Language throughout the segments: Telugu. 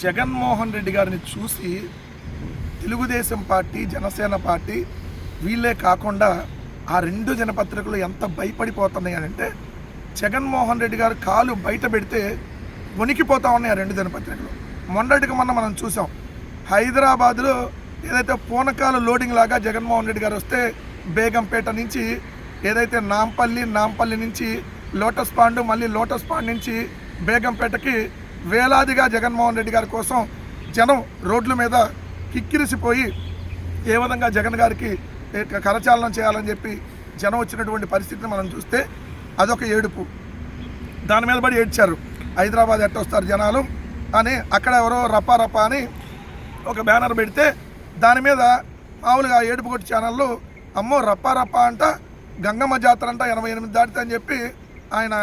జగన్మోహన్ రెడ్డి గారిని చూసి తెలుగుదేశం పార్టీ, జనసేన పార్టీ వీళ్ళే కాకుండా ఆ రెండు దినపత్రికలు ఎంత భయపడిపోతున్నాయి అంటే, జగన్మోహన్ రెడ్డి గారు కాలు బయట పెడితే వణికిపోతా ఉన్నాయి ఆ రెండు దినపత్రికలు. మొన్నటికి మనం చూసాం, హైదరాబాద్లో ఏదైతే పూనకాలు లోడింగ్ లాగా జగన్మోహన్ రెడ్డి గారు వస్తే బేగంపేట నుంచి ఏదైతే నాంపల్లి నుంచి లోటస్ పాండ్, మళ్ళీ లోటస్ పాండ్ నుంచి బేగంపేటకి వేలాదిగా జగన్మోహన్ రెడ్డి గారి కోసం జనం రోడ్ల మీద కిక్కిరిసిపోయి ఏ విధంగా జగన్ గారికి కరచాలనం చేయాలని చెప్పి జనం వచ్చినటువంటి పరిస్థితిని మనం చూస్తే అదొక ఏడుపు. దాని మీద పడి ఏడ్చారు, హైదరాబాద్ ఎట్టొస్తారు జనాలు అని. అక్కడ ఎవరో రప్పా అని ఒక బ్యానర్ పెడితే దాని మీద మామూలుగా ఏడుపు కొట్టి ఛానళ్ళు అమ్మో రప్పా అంట, గంగమ్మ జాతర అంట 88 దాటితే అని చెప్పి ఆయన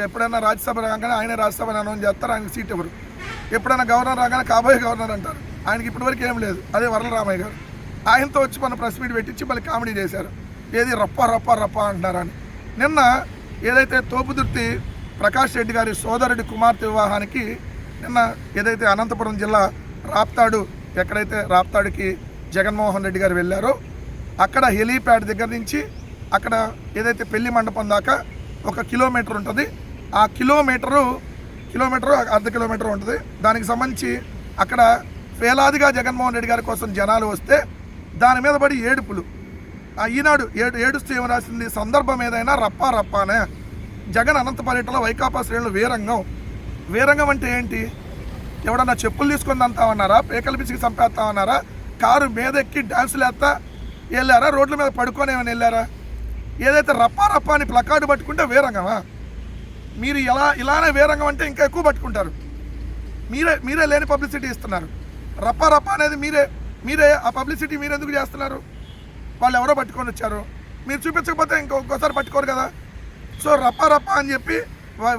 ఎప్పుడైనా రాజ్యసభ రాగానే ఆయనే రాజ్యసభ అనౌన్స్ చేస్తారు, ఆయనకి సీట్ ఎవరు. ఎప్పుడైనా గవర్నర్ రాగానే కాబోయే గవర్నర్ అంటారు, ఆయనకి ఇప్పటివరకు ఏం లేదు. అదే వరలరామయ్య గారు, ఆయనతో వచ్చి మన ప్రెస్ మీట్ పెట్టించి మళ్ళీ కామెడీ చేశారు, ఏది రప్పా అంటున్నారని. నిన్న ఏదైతే తోపుదుర్తి ప్రకాష్ రెడ్డి గారి సోదరుడి కుమార్తె వివాహానికి నిన్న ఏదైతే అనంతపురం జిల్లా రాప్తాడు, ఎక్కడైతే రాప్తాడుకి జగన్మోహన్ రెడ్డి గారు వెళ్ళారో అక్కడ హెలీప్యాడ్ దగ్గర నుంచి అక్కడ ఏదైతే పెళ్లి మండపం దాకా 1 కిలోమీటర్ ఉంటుంది. ఆ కిలోమీటరు అర్ధ కిలోమీటర్ ఉంటుంది. దానికి సంబంధించి అక్కడ వేలాదిగా జగన్మోహన్ రెడ్డి గారి కోసం జనాలు వస్తే దాని మీద పడి ఏడుపులు. ఈనాడు ఏడుస్తూ ఏమి రాసింది, సందర్భం ఏదైనా రప్పానే. జగన్ అనంత పర్యటనలో వైకాపా శ్రేణులు వీరంగం అంటే ఏంటి? ఎవడన్నా చెప్పులు తీసుకొని అంతామన్నారా, పేకలు పిసికి చంపేస్తామన్నారా, కారు మీద ఎక్కి డ్యాన్సులు వేస్తా వెళ్ళారా, రోడ్ల మీద పడుకొని ఏమైనా వెళ్ళారా? ఏదైతే రప్పా అని ప్లకార్డు పట్టుకుంటే వీరంగమా? మీరు ఇలానే వీరంగం అంటే ఇంకా ఎక్కువ పట్టుకుంటారు. మీరే లేని పబ్లిసిటీ ఇస్తున్నారు. రప్పా అనేది మీరే ఆ పబ్లిసిటీ మీరు ఎందుకు చేస్తున్నారు? వాళ్ళు ఎవరో పట్టుకొని వచ్చారు, మీరు చూపించకపోతే ఇంకొకసారి పట్టుకోరు కదా. సో రప్పా అని చెప్పి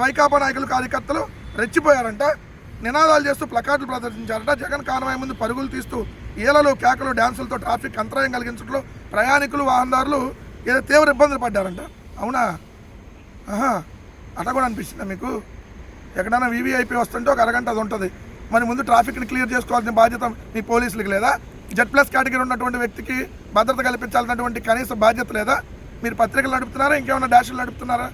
వైకాపా నాయకులు, కార్యకర్తలు రెచ్చిపోయారంట, నినాదాలు చేస్తూ ప్లకార్డులు ప్రదర్శించారంట. జగన్ కాన్వాయ్ ముందు పరుగులు తీస్తూ ఈలలు, కేకలు, డ్యాన్సులతో ట్రాఫిక్ అంతరాయం కలిగించడంలో ప్రయాణికులు, వాహనదారులు ఏదో తీవ్ర ఇబ్బందులు పడ్డారంట. అవునా? అట్లా కూడా అనిపిస్తుందా మీకు? ఎక్కడైనా వీవీఐపీ వస్తుంటే ఒక అరగంట అది ఉంటుంది, మరి ముందు ట్రాఫిక్ని క్లియర్ చేసుకోవాల్సిన బాధ్యత మీ పోలీసులకు లేదా? Z+ కేటగిరీ ఉన్నటువంటి వ్యక్తికి భద్రత కల్పించాల్సినటువంటి కనీస బాధ్యత లేదా? మీరు పత్రికలు నడుపుతున్నారా, ఇంకేమైనా డాషులు నడుపుతున్నారా?